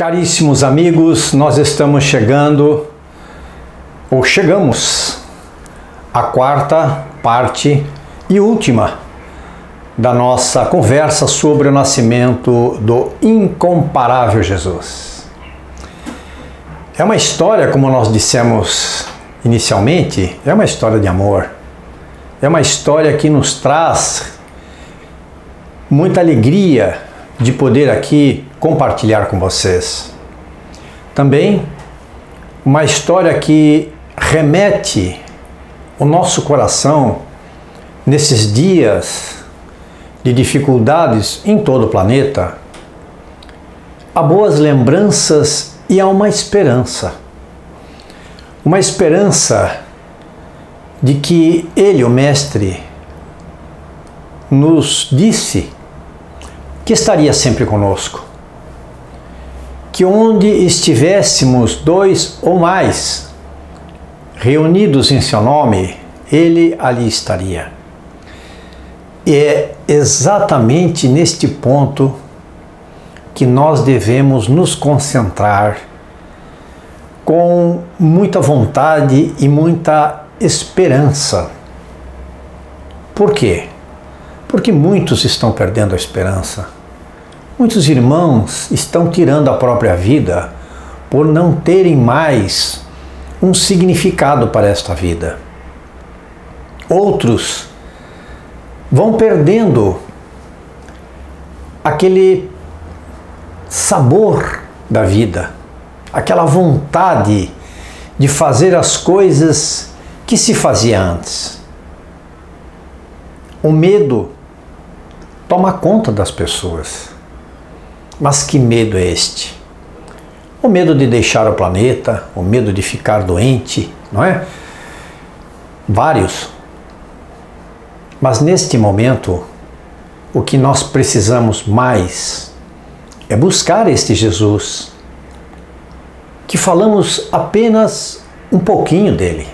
Caríssimos amigos, nós estamos chegamos à quarta parte e última da nossa conversa sobre o nascimento do incomparável Jesus. É uma história, como nós dissemos inicialmente, é uma história de amor. É uma história que nos traz muita alegria de poder aqui compartilhar com vocês. Também uma história que remete o nosso coração nesses dias de dificuldades em todo o planeta a boas lembranças e a uma esperança. Uma esperança de que Ele, o Mestre, nos disse que estaria sempre conosco, que onde estivéssemos dois ou mais reunidos em seu nome, Ele ali estaria. E é exatamente neste ponto que nós devemos nos concentrar com muita vontade e muita esperança. Por quê? Porque muitos estão perdendo a esperança. Muitos irmãos estão tirando a própria vida por não terem mais um significado para esta vida. Outros vão perdendo aquele sabor da vida, aquela vontade de fazer as coisas que se fazia antes. O medo toma conta das pessoas. Mas que medo é este? O medo de deixar o planeta, o medo de ficar doente, não é? Vários. Mas neste momento, o que nós precisamos mais é buscar este Jesus, que falamos apenas um pouquinho dele,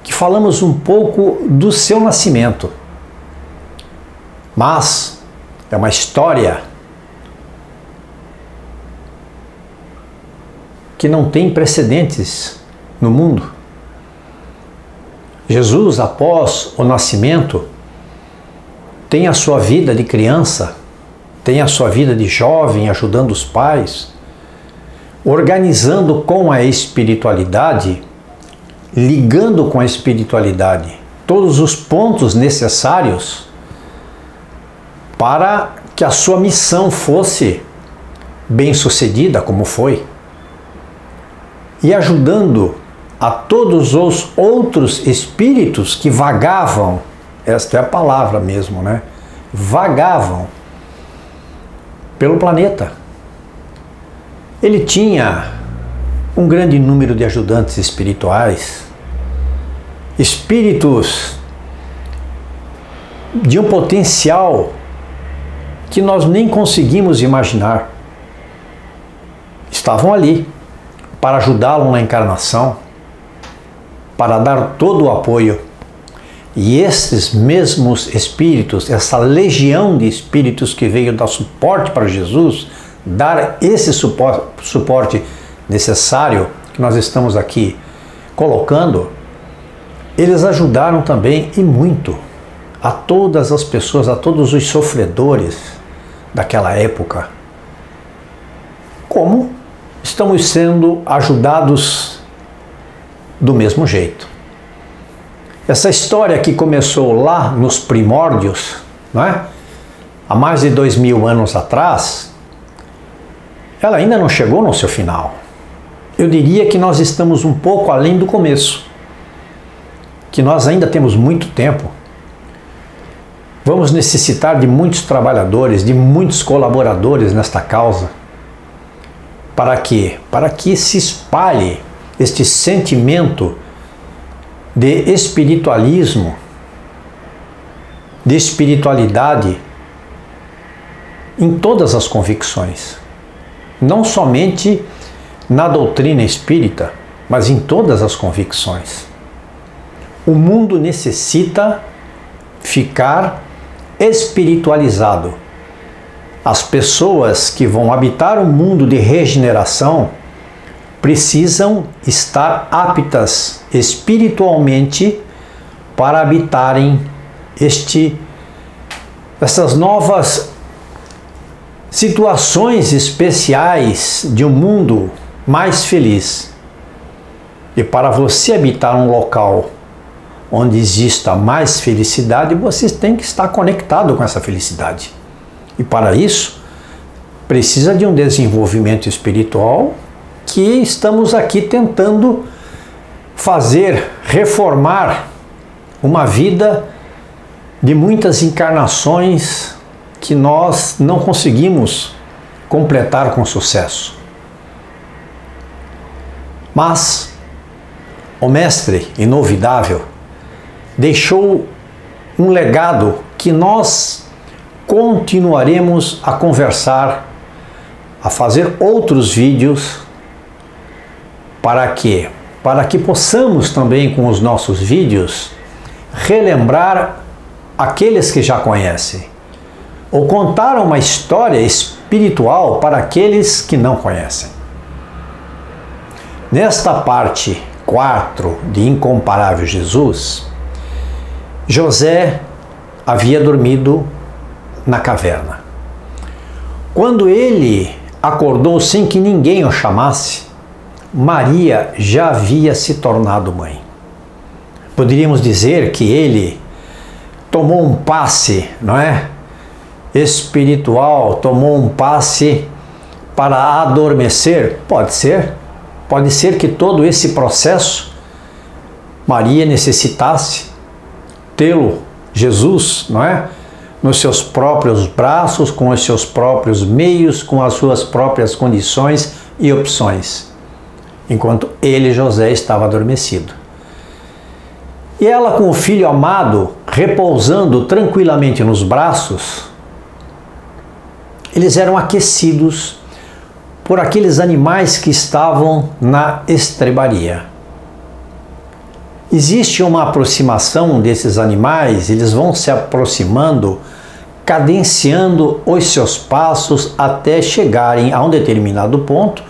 que falamos um pouco do seu nascimento, mas é uma história que não tem precedentes no mundo. Jesus, após o nascimento, tem a sua vida de criança, tem a sua vida de jovem, ajudando os pais, organizando com a espiritualidade, ligando com a espiritualidade todos os pontos necessários para que a sua missão fosse bem-sucedida, como foi, e ajudando a todos os outros espíritos que vagavam, esta é a palavra mesmo, né? Vagavam pelo planeta. Ele tinha um grande número de ajudantes espirituais, espíritos de um potencial que nós nem conseguimos imaginar. Estavam ali para ajudá-lo na encarnação, para dar todo o apoio. E esses mesmos espíritos, essa legião de espíritos que veio dar suporte para Jesus, dar esse suporte necessário que nós estamos aqui colocando, eles ajudaram também e muito a todas as pessoas, a todos os sofredores daquela época. Como estamos sendo ajudados do mesmo jeito. Essa história que começou lá nos primórdios, não é? Há mais de 2000 anos atrás, ela ainda não chegou no seu final. Eu diria que nós estamos um pouco além do começo, que nós ainda temos muito tempo. Vamos necessitar de muitos trabalhadores, de muitos colaboradores nesta causa. Para quê? Para que se espalhe este sentimento de espiritualismo, de espiritualidade em todas as convicções. Não somente na doutrina espírita, mas em todas as convicções. O mundo necessita ficar espiritualizado. As pessoas que vão habitar um mundo de regeneração precisam estar aptas espiritualmente para habitarem essas novas situações especiais de um mundo mais feliz. E para você habitar um local onde exista mais felicidade, você tem que estar conectado com essa felicidade. E para isso, precisa de um desenvolvimento espiritual que estamos aqui tentando fazer, reformar uma vida de muitas encarnações que nós não conseguimos completar com sucesso. Mas o Mestre Inovidável deixou um legado que nós continuaremos a conversar, a fazer outros vídeos, para que possamos também com os nossos vídeos relembrar aqueles que já conhecem, ou contar uma história espiritual para aqueles que não conhecem. Nesta parte 4 de Incomparável Jesus, José havia dormido na caverna. Quando ele acordou sem que ninguém o chamasse, Maria já havia se tornado mãe. Poderíamos dizer que ele tomou um passe, não é? Espiritual, tomou um passe para adormecer? Pode ser. Pode ser que todo esse processo Maria necessitasse tê-lo, Jesus, não é? Nos seus próprios braços, com os seus próprios meios, com as suas próprias condições e opções, enquanto ele, José, estava adormecido. E ela, com o filho amado, repousando tranquilamente nos braços, eles eram aquecidos por aqueles animais que estavam na estrebaria. Existe uma aproximação desses animais, eles vão se aproximando, cadenciando os seus passos até chegarem a um determinado ponto,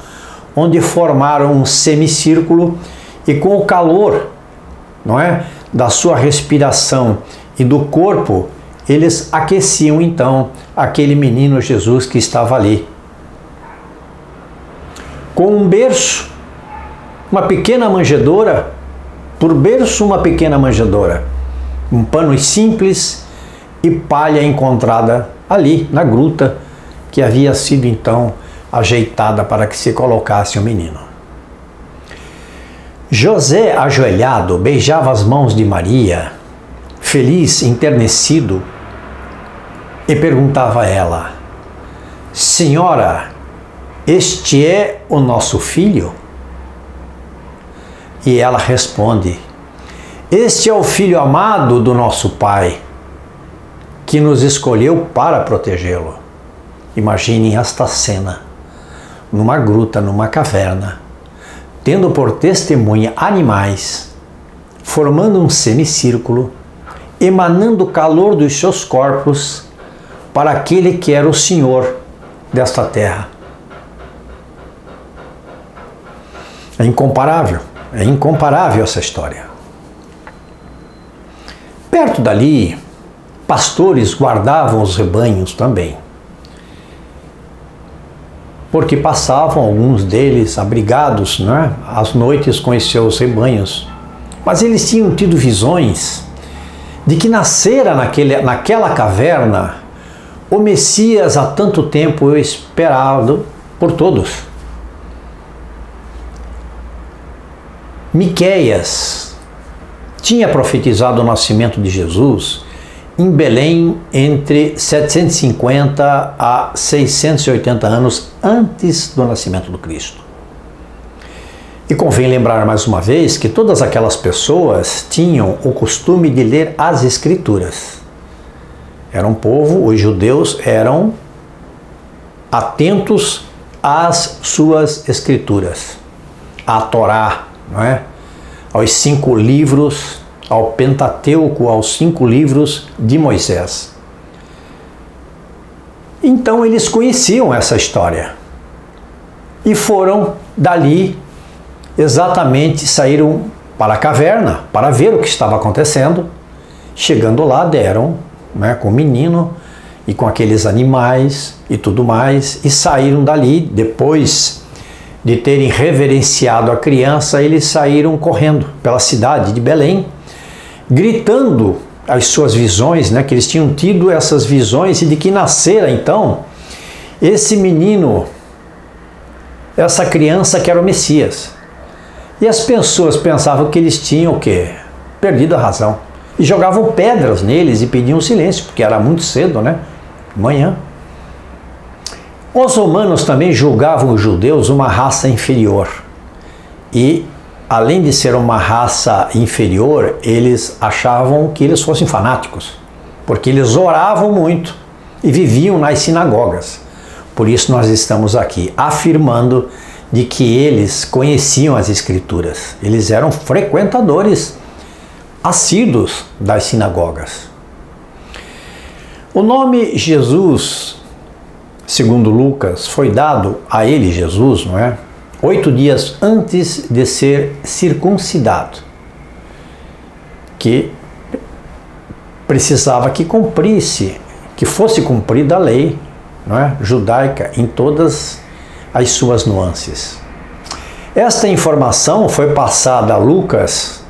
onde formaram um semicírculo e com o calor, não é, da sua respiração e do corpo, eles aqueciam então aquele menino Jesus que estava ali. Com um berço, uma pequena manjedoura, por berço uma pequena manjedoura, um pano simples e palha encontrada ali na gruta que havia sido então ajeitada para que se colocasse o menino. José, ajoelhado, beijava as mãos de Maria, feliz, enternecido, e perguntava a ela: Senhora, este é o nosso filho? E ela responde: Este é o filho amado do nosso Pai, que nos escolheu para protegê-lo. Imaginem esta cena, numa gruta, numa caverna, tendo por testemunha animais, formando um semicírculo, emanando o calor dos seus corpos para aquele que era o Senhor desta terra. É incomparável essa história. Perto dali, pastores guardavam os rebanhos também, porque passavam alguns deles abrigados, né, às noites com os seus rebanhos. Mas eles tinham tido visões de que nascera naquela caverna o Messias há tanto tempo esperado por todos. Miqueias tinha profetizado o nascimento de Jesus em Belém entre 750 a 680 anos antes do nascimento do Cristo. E convém lembrar mais uma vez que todas aquelas pessoas tinham o costume de ler as Escrituras. Era um povo, os judeus eram atentos às suas Escrituras, à Torá, não é? Aos 5 livros, ao Pentateuco, aos 5 livros de Moisés. Então eles conheciam essa história e foram dali, exatamente saíram para a caverna para ver o que estava acontecendo. Chegando lá, deram, né, com o menino e com aqueles animais e tudo mais, e saíram dali. Depois de terem reverenciado a criança, eles saíram correndo pela cidade de Belém, gritando as suas visões, né, que eles tinham tido essas visões e de que nascera então esse menino, essa criança que era o Messias. E as pessoas pensavam que eles tinham o quê? Perdido a razão. E jogavam pedras neles e pediam silêncio, porque era muito cedo, né? Manhã. Os romanos também julgavam os judeus uma raça inferior. E, além de ser uma raça inferior, eles achavam que eles fossem fanáticos, porque eles oravam muito e viviam nas sinagogas. Por isso nós estamos aqui afirmando de que eles conheciam as Escrituras. Eles eram frequentadores assíduos das sinagogas. O nome Jesus, segundo Lucas, foi dado a ele, Jesus, não é? 8 dias antes de ser circuncidado, que precisava que cumprisse, que fosse cumprida a lei, não é, judaica em todas as suas nuances. Esta informação foi passada a Lucas,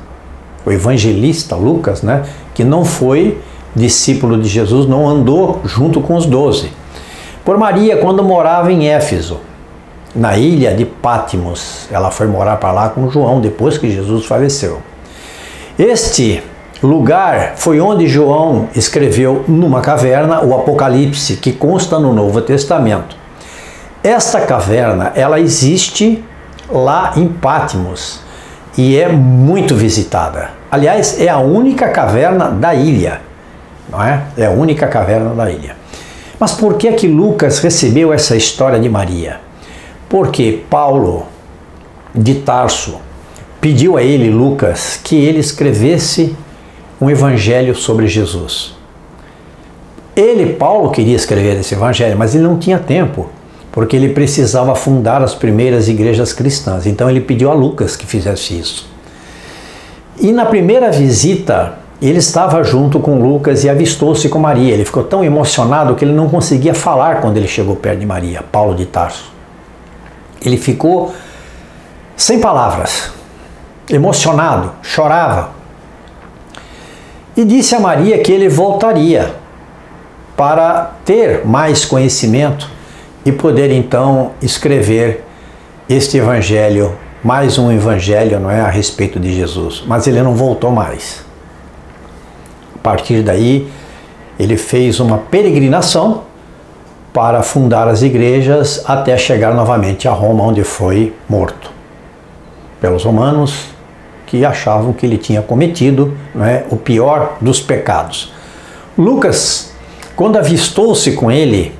o evangelista Lucas, né, que não foi discípulo de Jesus, não andou junto com os 12, por Maria quando morava em Éfeso, na ilha de Pátimos. Ela foi morar para lá com João depois que Jesus faleceu. Este lugar foi onde João escreveu numa caverna o Apocalipse, que consta no Novo Testamento. Esta caverna, ela existe lá em Pátimos e é muito visitada. Aliás, é a única caverna da ilha, não é? É a única caverna da ilha. Mas por que que Lucas recebeu essa história de Maria? Porque Paulo de Tarso pediu a ele, Lucas, que ele escrevesse um evangelho sobre Jesus. Ele, Paulo, queria escrever esse evangelho, mas ele não tinha tempo, porque ele precisava fundar as primeiras igrejas cristãs. Então ele pediu a Lucas que fizesse isso. E na primeira visita, ele estava junto com Lucas e avistou-se com Maria. Ele ficou tão emocionado que ele não conseguia falar quando ele chegou perto de Maria, Paulo de Tarso. Ele ficou sem palavras, emocionado, chorava. E disse a Maria que ele voltaria para ter mais conhecimento e poder então escrever este evangelho, mais um evangelho, não é, a respeito de Jesus. Mas ele não voltou mais. A partir daí, ele fez uma peregrinação para fundar as igrejas até chegar novamente a Roma, onde foi morto pelos romanos, que achavam que ele tinha cometido, não é, o pior dos pecados. Lucas, quando avistou-se com ele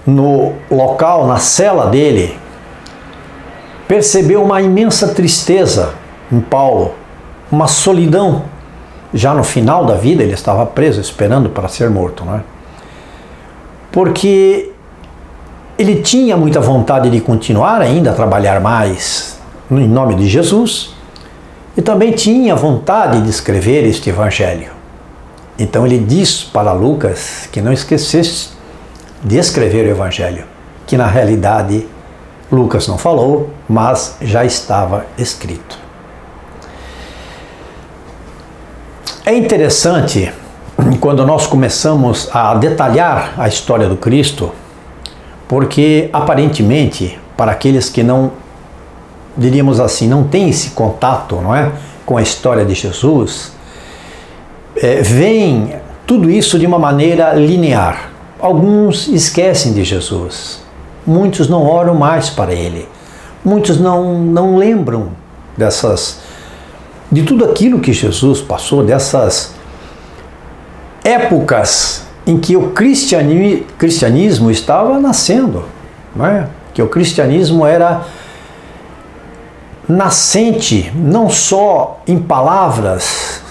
no local, na cela dele, percebeu uma imensa tristeza em Paulo, uma solidão. Já no final da vida, ele estava preso, esperando para ser morto, não é? Porque ele tinha muita vontade de continuar ainda a trabalhar mais em nome de Jesus e também tinha vontade de escrever este evangelho. Então ele diz para Lucas que não esquecesse de escrever o evangelho, que na realidade Lucas não falou, mas já estava escrito. É interessante quando nós começamos a detalhar a história do Cristo, porque aparentemente, para aqueles que não, diríamos assim, não têm esse contato, não é, com a história de Jesus, veem tudo isso de uma maneira linear. Alguns esquecem de Jesus, muitos não oram mais para ele, muitos não lembram de tudo aquilo que Jesus passou, dessas épocas em que o cristianismo estava nascendo, não é? Que o cristianismo era nascente não só em palavras,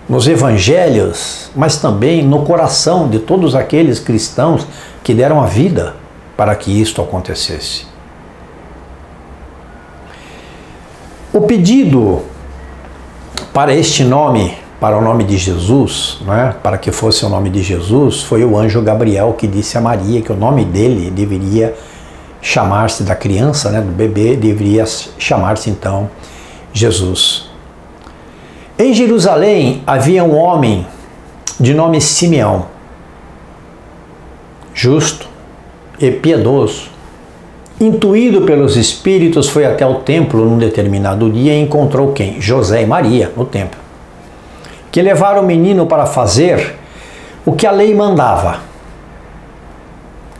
nos evangelhos, mas também no coração de todos aqueles cristãos que deram a vida para que isto acontecesse. O pedido para este nome, para o nome de Jesus, né, para que fosse o nome de Jesus, foi o anjo Gabriel que disse a Maria que o nome dele deveria chamar-se, da criança, né, do bebê, deveria chamar-se então Jesus. Em Jerusalém havia um homem de nome Simeão, justo e piedoso. Intuído pelos Espíritos, foi até o templo num determinado dia e encontrou quem? José e Maria no templo, que levaram o menino para fazer o que a lei mandava,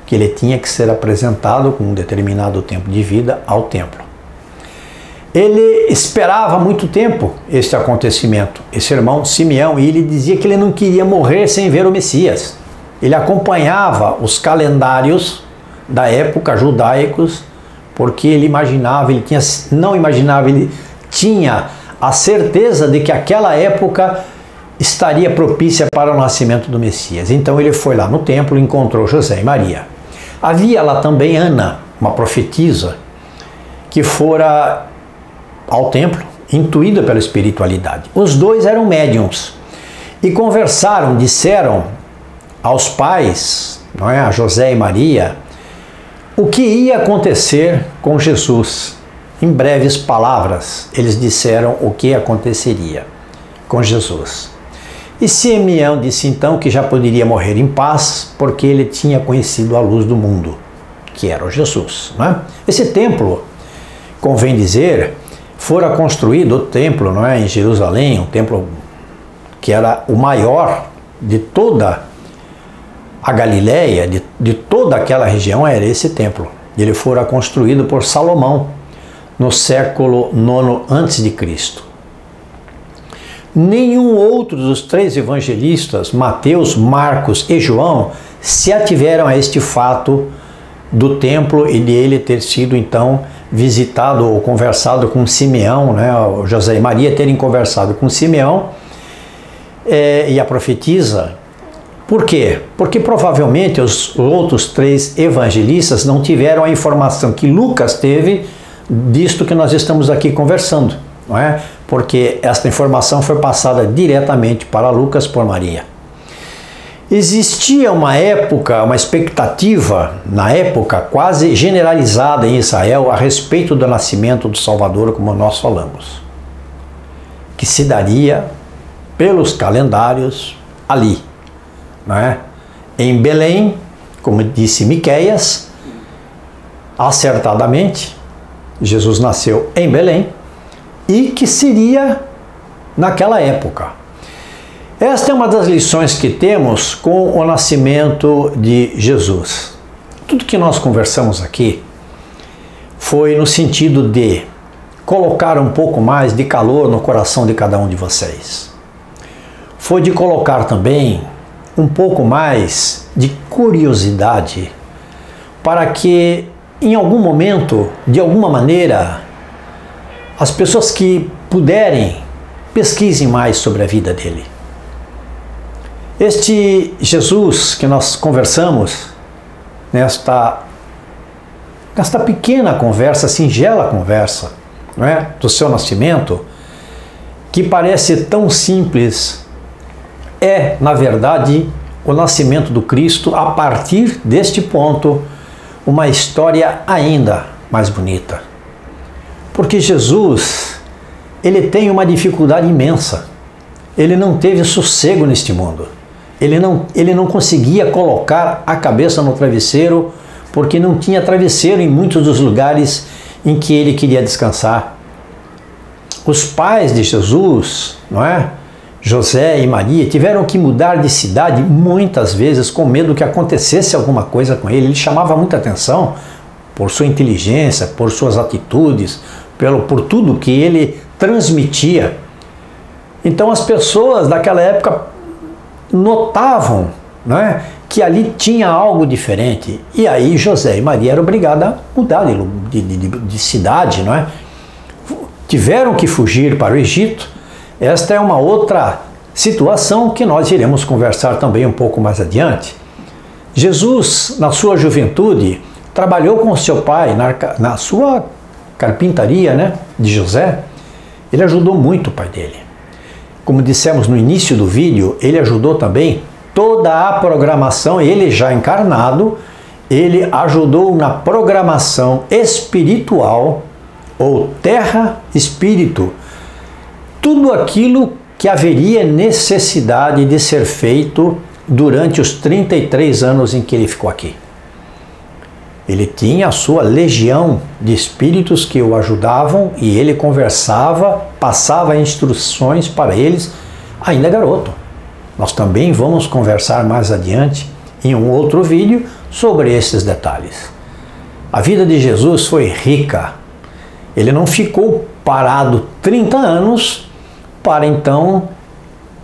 que ele tinha que ser apresentado com um determinado tempo de vida ao templo. Ele esperava muito tempo este acontecimento, esse irmão Simeão, e ele dizia que ele não queria morrer sem ver o Messias. Ele acompanhava os calendários da época judaicos, porque ele imaginava, ele tinha a certeza de que aquela época estaria propícia para o nascimento do Messias. Então ele foi lá no templo e encontrou José e Maria. Havia lá também Ana, uma profetisa, que fora ao templo, intuída pela espiritualidade. Os dois eram médiums e conversaram, disseram aos pais, não é, a José e Maria, o que ia acontecer com Jesus. Em breves palavras, eles disseram o que aconteceria com Jesus. E Simeão disse então que já poderia morrer em paz, porque ele tinha conhecido a luz do mundo, que era o Jesus. Não é? Esse templo, convém dizer, fora construído, o templo, não é, em Jerusalém, um templo que era o maior de toda a Galileia, de toda aquela região, era esse templo. Ele fora construído por Salomão no século IX a.C. Nenhum outro dos três evangelistas, Mateus, Marcos e João, se ativeram a este fato do templo e de ele ter sido então visitado ou conversado com Simeão, né, José e Maria terem conversado com Simeão e a profetisa. Por quê? Porque provavelmente os outros três evangelistas não tiveram a informação que Lucas teve disto que nós estamos aqui conversando, não é? Porque esta informação foi passada diretamente para Lucas por Maria. Existia uma época, uma expectativa, na época quase generalizada em Israel a respeito do nascimento do Salvador, como nós falamos, que se daria pelos calendários ali, não é? Em Belém, como disse Miqueias, acertadamente, Jesus nasceu em Belém e que seria naquela época. Esta é uma das lições que temos com o nascimento de Jesus. Tudo que nós conversamos aqui foi no sentido de colocar um pouco mais de calor no coração de cada um de vocês. Foi de colocar também um pouco mais de curiosidade para que em algum momento, de alguma maneira, as pessoas que puderem pesquisem mais sobre a vida dele. Este Jesus que nós conversamos nesta pequena conversa, singela conversa, não é? Do seu nascimento, que parece tão simples, é, na verdade, o nascimento do Cristo a partir deste ponto, uma história ainda mais bonita. Porque Jesus, ele tem uma dificuldade imensa. Ele não teve sossego neste mundo. Ele não conseguia colocar a cabeça no travesseiro, porque não tinha travesseiro em muitos dos lugares em que ele queria descansar. Os pais de Jesus, não é? José e Maria, tiveram que mudar de cidade muitas vezes com medo que acontecesse alguma coisa com ele. Ele chamava muita atenção por sua inteligência, por suas atitudes, por tudo que ele transmitia. Então as pessoas daquela época notavam, não é, que ali tinha algo diferente. E aí José e Maria eram obrigados a mudar de cidade, não é? Tiveram que fugir para o Egito. Esta é uma outra situação que nós iremos conversar também um pouco mais adiante. Jesus, na sua juventude, trabalhou com seu pai na sua carpintaria, né, de José. Ele ajudou muito o pai dele. Como dissemos no início do vídeo, ele ajudou também toda a programação, ele já encarnado, ele ajudou na programação espiritual, ou terra-espírito, tudo aquilo que haveria necessidade de ser feito durante os 33 anos em que ele ficou aqui. Ele tinha a sua legião de espíritos que o ajudavam e ele conversava, passava instruções para eles, ainda garoto. Nós também vamos conversar mais adiante em um outro vídeo sobre esses detalhes. A vida de Jesus foi rica. Ele não ficou parado 30 anos para então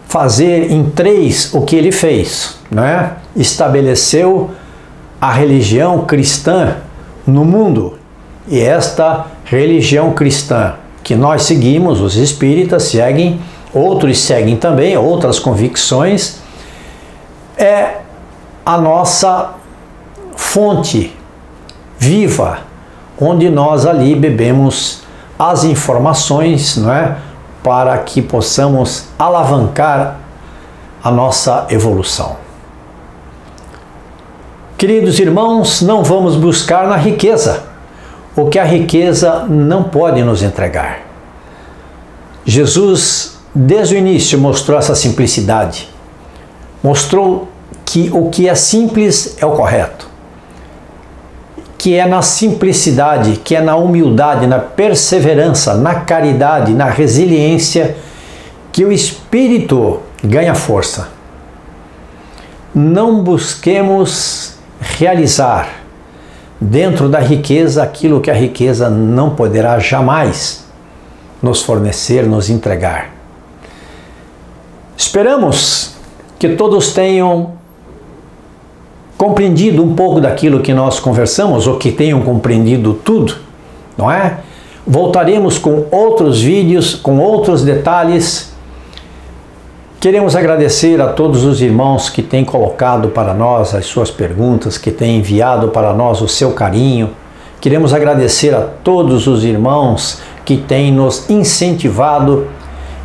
fazer em 3 o que ele fez, né? Estabeleceu a religião cristã no mundo. E esta religião cristã que nós seguimos, os espíritas seguem, outros seguem também, outras convicções, é a nossa fonte viva, onde nós ali bebemos as informações, não é? Para que possamos alavancar a nossa evolução. Queridos irmãos, não vamos buscar na riqueza o que a riqueza não pode nos entregar. Jesus, desde o início, mostrou essa simplicidade. Mostrou que o que é simples é o correto. Que é na simplicidade, que é na humildade, na perseverança, na caridade, na resiliência, que o espírito ganha força. Não busquemos realizar dentro da riqueza aquilo que a riqueza não poderá jamais nos fornecer, nos entregar. Esperamos que todos tenham compreendido um pouco daquilo que nós conversamos, ou que tenham compreendido tudo, não é? Voltaremos com outros vídeos, com outros detalhes. Queremos agradecer a todos os irmãos que têm colocado para nós as suas perguntas, que têm enviado para nós o seu carinho. Queremos agradecer a todos os irmãos que têm nos incentivado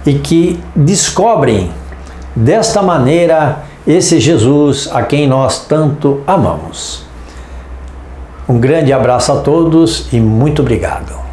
e que descobrem desta maneira esse Jesus a quem nós tanto amamos. Um grande abraço a todos e muito obrigado.